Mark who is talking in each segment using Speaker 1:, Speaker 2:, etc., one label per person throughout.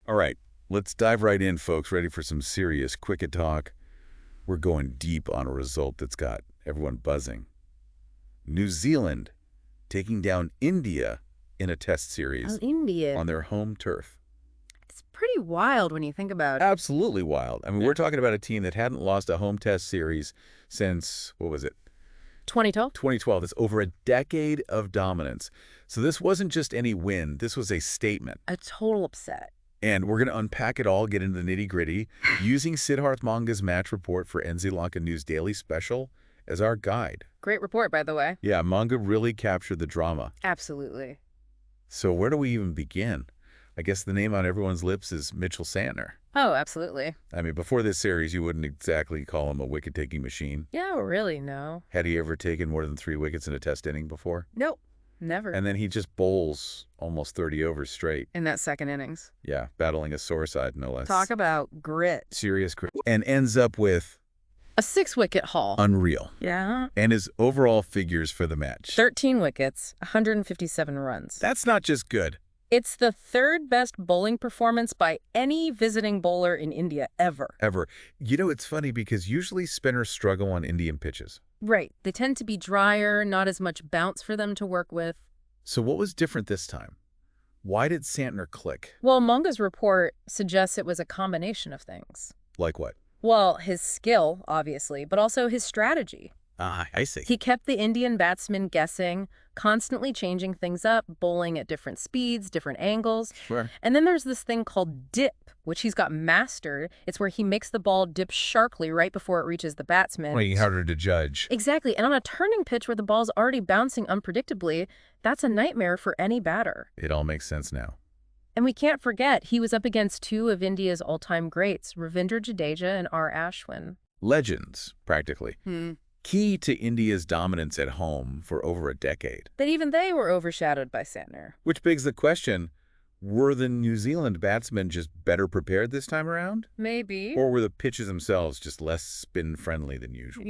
Speaker 1: All right, let's dive right in, folks. Ready for some serious cricket talk? We're going deep on a result that's got everyone buzzing. New Zealand taking down India in a test
Speaker 2: Oh,
Speaker 1: series
Speaker 2: India.
Speaker 1: on their home turf.
Speaker 2: It's pretty wild when you think about it.
Speaker 1: Absolutely wild. I mean,
Speaker 2: Yeah.
Speaker 1: we're talking about a team that hadn't lost a home test series since, what was it,
Speaker 2: 2012?
Speaker 1: 2012. It's over a decade of dominance. So this wasn't just any win. This was a statement.
Speaker 2: A total upset.
Speaker 1: And we're going to unpack it all, get into the nitty-gritty, using Siddharth Manga's match report for NZ Lanka News Daily Special as our guide.
Speaker 2: Great report, by the way.
Speaker 1: Yeah, Manga really captured the drama.
Speaker 2: Absolutely.
Speaker 1: So where do we even begin? I guess the name on everyone's lips is Mitchell Santner.
Speaker 2: Oh, absolutely.
Speaker 1: I mean, before this series, you wouldn't exactly call him a wicket-taking machine.
Speaker 2: Yeah, really, no.
Speaker 1: Had he ever taken more than 3 wickets in a test inning before?
Speaker 2: Nope, never.
Speaker 1: And then he just bowls almost 30 overs straight.
Speaker 2: In that second innings.
Speaker 1: Yeah, battling a sore side, no less.
Speaker 2: Talk about grit.
Speaker 1: Serious grit. And ends up with
Speaker 2: A 6-wicket haul.
Speaker 1: unreal.
Speaker 2: Yeah.
Speaker 1: And his overall figures for the match.
Speaker 2: 13 wickets, 157 runs.
Speaker 1: That's not just good.
Speaker 2: It's the third best bowling performance by any visiting bowler in India ever.
Speaker 1: Ever. You know, it's funny because usually spinners struggle on Indian pitches.
Speaker 2: Right. They tend to be drier, not as much bounce for them to work with.
Speaker 1: So what was different this time? Why did Santner click?
Speaker 2: Well, Munga's report suggests it was a combination of things.
Speaker 1: Like what?
Speaker 2: Well, his skill, obviously, but also his strategy.
Speaker 1: Ah, I see.
Speaker 2: He kept the Indian batsmen guessing, constantly changing things up, bowling at different speeds, different angles.
Speaker 1: Sure.
Speaker 2: And then there's this thing called dip, which he's got mastered. It's where he makes the ball dip sharply right before it reaches the batsman.
Speaker 1: Making it harder to judge.
Speaker 2: Exactly. And on a turning pitch where the ball's already bouncing unpredictably, that's a nightmare for any batter.
Speaker 1: It all makes sense now.
Speaker 2: And we can't forget, he was up against two of India's all-time greats, Ravindra Jadeja and R. Ashwin.
Speaker 1: Legends, practically. Key to India's dominance at home for over a decade.
Speaker 2: But even they were overshadowed by Santner.
Speaker 1: Which begs the question, were the New Zealand batsmen just better prepared this time around?
Speaker 2: Maybe.
Speaker 1: Or were the pitches themselves just less spin-friendly than usual?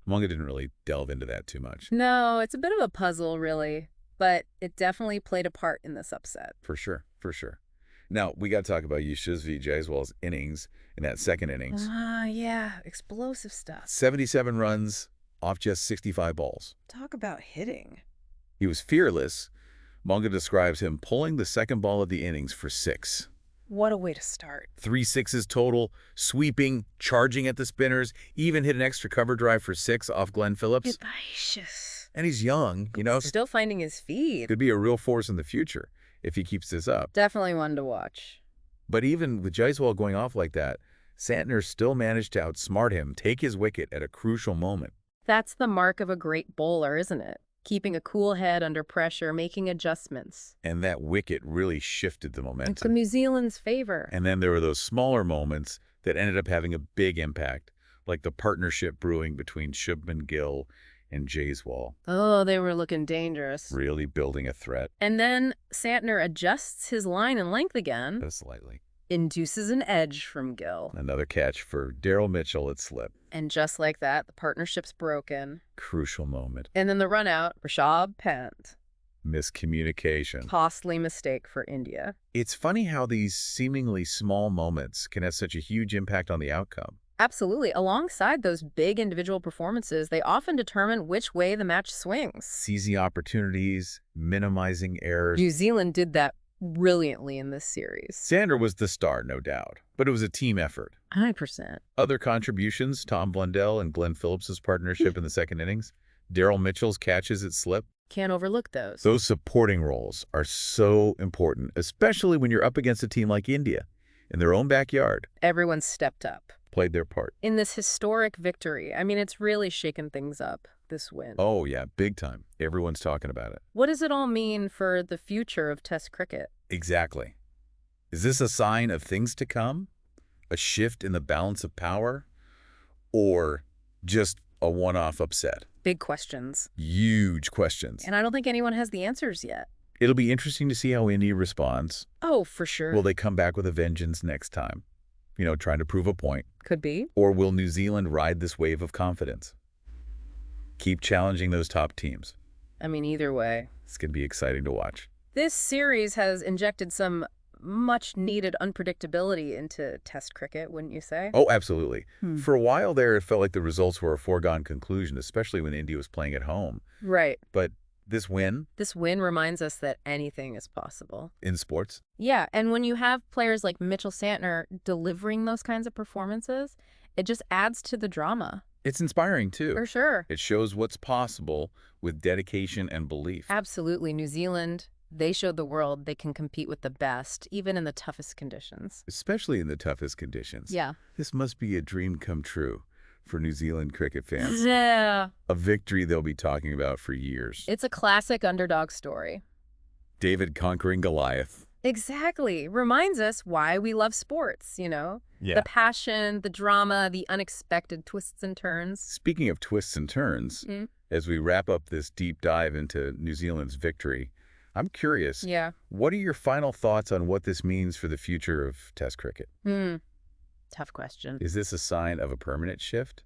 Speaker 1: Manga didn't really delve into that too much.
Speaker 2: No, it's a bit of a puzzle, really. But it definitely played a part in this upset.
Speaker 1: For sure, for sure. Now, we got to talk about Yashasvi Jaiswal's innings in that second innings.
Speaker 2: Yeah. Explosive stuff.
Speaker 1: 77 runs off just 65 balls.
Speaker 2: Talk about hitting.
Speaker 1: He was fearless. Manga describes him pulling the second ball of the innings for 6.
Speaker 2: What a way to start.
Speaker 1: 3 sixes total, sweeping, charging at the spinners, even hit an extra cover drive for 6 off Glenn Phillips.
Speaker 2: Vivacious.
Speaker 1: And he's young, you know.
Speaker 2: Still finding his feet.
Speaker 1: Could be a real force in the future if he keeps this up.
Speaker 2: Definitely one to watch.
Speaker 1: But even with Jaiswal going off like that, Santner still managed to outsmart him, take his wicket at a crucial moment.
Speaker 2: That's the mark of a great bowler, isn't it? Keeping a cool head under pressure, making adjustments.
Speaker 1: And that wicket really shifted the
Speaker 2: It's
Speaker 1: momentum.
Speaker 2: in New Zealand's favor.
Speaker 1: And then there were those smaller moments that ended up having a big impact, like the partnership brewing between Shubman Gill and Jaiswal,
Speaker 2: Oh, they were looking dangerous.
Speaker 1: really building a threat.
Speaker 2: And then Santner adjusts his line and length again,
Speaker 1: Just slightly.
Speaker 2: induces an edge from Gill.
Speaker 1: Another catch for Daryl Mitchell at slip.
Speaker 2: And just like that, the partnership's broken.
Speaker 1: Crucial moment.
Speaker 2: And then the run out, Rishabh Pant.
Speaker 1: Miscommunication.
Speaker 2: Costly mistake for India.
Speaker 1: It's funny how these seemingly small moments can have such a huge impact on the outcome.
Speaker 2: Absolutely. Alongside those big individual performances, they often determine which way the match swings.
Speaker 1: Seizing opportunities, minimizing errors.
Speaker 2: New Zealand did that brilliantly in this series.
Speaker 1: Santner was the star, no doubt, but it was a team effort.
Speaker 2: 100%.
Speaker 1: Other contributions, Tom Blundell and Glenn Phillips' partnership in the second innings, Daryl Mitchell's catches at slip.
Speaker 2: Can't overlook those.
Speaker 1: Those supporting roles are so important, especially when you're up against a team like India in their own backyard.
Speaker 2: Everyone stepped up.
Speaker 1: Played their part.
Speaker 2: In this historic victory, I mean, it's really shaken things up, this win.
Speaker 1: Oh, yeah, big time. Everyone's talking about it.
Speaker 2: What does it all mean for the future of Test cricket?
Speaker 1: Exactly. Is this a sign of things to come? A shift in the balance of power? Or just a one-off upset?
Speaker 2: Big questions.
Speaker 1: Huge questions.
Speaker 2: And I don't think anyone has the answers yet.
Speaker 1: It'll be interesting to see how India responds.
Speaker 2: Oh, for sure.
Speaker 1: Will they come back with a vengeance next time? You know, trying to prove a point.
Speaker 2: Could be.
Speaker 1: Or will New Zealand ride this wave of confidence? Keep challenging those top teams.
Speaker 2: I mean, either way.
Speaker 1: It's going to be exciting to watch.
Speaker 2: This series has injected some much needed unpredictability into Test cricket, wouldn't you say?
Speaker 1: Oh, absolutely.
Speaker 2: Hmm.
Speaker 1: For a while there, it felt like the results were a foregone conclusion, especially when India was playing at home.
Speaker 2: Right.
Speaker 1: But this win
Speaker 2: This win reminds us that anything is possible.
Speaker 1: in sports,
Speaker 2: Yeah, and when you have players like Mitchell Santner delivering those kinds of performances, it just adds to the drama.
Speaker 1: it's inspiring too.
Speaker 2: For sure.
Speaker 1: It shows what's possible with dedication and belief.
Speaker 2: Absolutely. New Zealand, they showed the world they can compete with the best, even in the toughest conditions.
Speaker 1: Especially in the toughest conditions.
Speaker 2: Yeah.
Speaker 1: This must be a dream come true for New Zealand cricket fans.
Speaker 2: Yeah.
Speaker 1: A victory they'll be talking about for years.
Speaker 2: It's a classic underdog story.
Speaker 1: David conquering Goliath.
Speaker 2: Exactly. Reminds us why we love sports, you know?
Speaker 1: Yeah.
Speaker 2: The passion, the drama, the unexpected twists and turns.
Speaker 1: Speaking of twists and turns, as we wrap up this deep dive into New Zealand's victory, I'm curious,
Speaker 2: Yeah.
Speaker 1: what are your final thoughts on what this means for the future of Test cricket?
Speaker 2: Tough question.
Speaker 1: Is this a sign of a permanent shift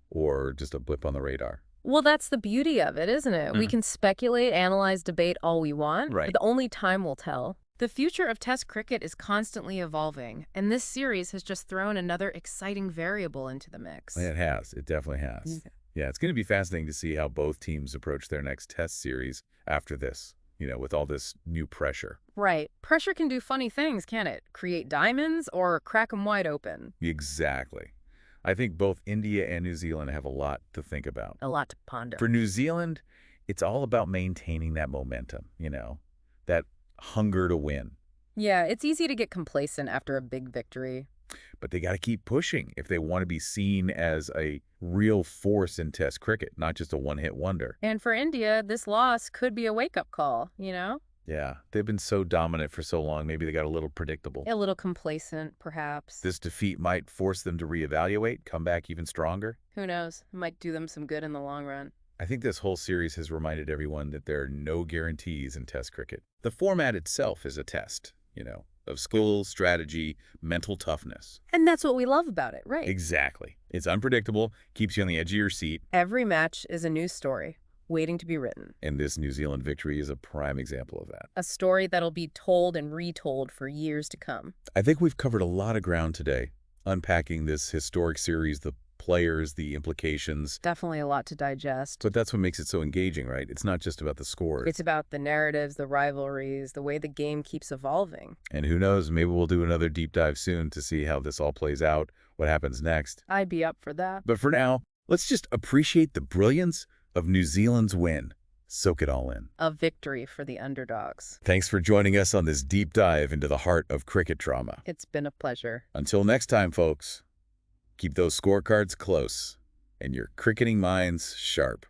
Speaker 1: or just a blip on the radar?
Speaker 2: Well, that's the beauty of it, isn't it? We can speculate, analyze, debate all we want,
Speaker 1: Right.
Speaker 2: but only time will tell. The future of Test cricket is constantly evolving, and this series has just thrown another exciting variable into the mix.
Speaker 1: It has. It definitely has. Yeah, it's going to be fascinating to see how both teams approach their next Test series after this, with all this new pressure.
Speaker 2: Right. Pressure can do funny things, can't it? Create diamonds or crack them wide open.
Speaker 1: Exactly. I think both India and New Zealand have a lot to think about.
Speaker 2: A lot to ponder.
Speaker 1: For New Zealand, it's all about maintaining that momentum, that hunger to win.
Speaker 2: Yeah, it's easy to get complacent after a big victory.
Speaker 1: But they got to keep pushing if they want to be seen as a real force in Test cricket, not just a one-hit wonder.
Speaker 2: And for India, this loss could be a wake-up call,
Speaker 1: Yeah, they've been so dominant for so long, maybe they got a little predictable.
Speaker 2: A little complacent, perhaps.
Speaker 1: This defeat might force them to reevaluate, come back even stronger.
Speaker 2: Who knows? It might do them some good in the long run.
Speaker 1: I think this whole series has reminded everyone that there are no guarantees in Test cricket. The format itself is a test, of skill, strategy, mental toughness.
Speaker 2: And that's what we love about it, right?
Speaker 1: Exactly. It's unpredictable, keeps you on the edge of your seat.
Speaker 2: Every match is a new story, waiting to be written.
Speaker 1: And this New Zealand victory is a prime example of that.
Speaker 2: A story that'll be told and retold for years to come.
Speaker 1: I think we've covered a lot of ground today, unpacking this historic series, the players, the implications.
Speaker 2: Definitely a lot to digest.
Speaker 1: But that's what makes it so engaging, right? It's not just about the scores.
Speaker 2: It's about the narratives, the rivalries, the way the game keeps evolving.
Speaker 1: And who knows, maybe we'll do another deep dive soon to see how this all plays out, what happens next.
Speaker 2: I'd be up for that.
Speaker 1: But for now, let's just appreciate the brilliance of New Zealand's win. Soak it all in.
Speaker 2: A victory for the underdogs.
Speaker 1: Thanks for joining us on this deep dive into the heart of cricket drama.
Speaker 2: It's been a pleasure.
Speaker 1: Until next time, folks, keep those scorecards close and your cricketing minds sharp.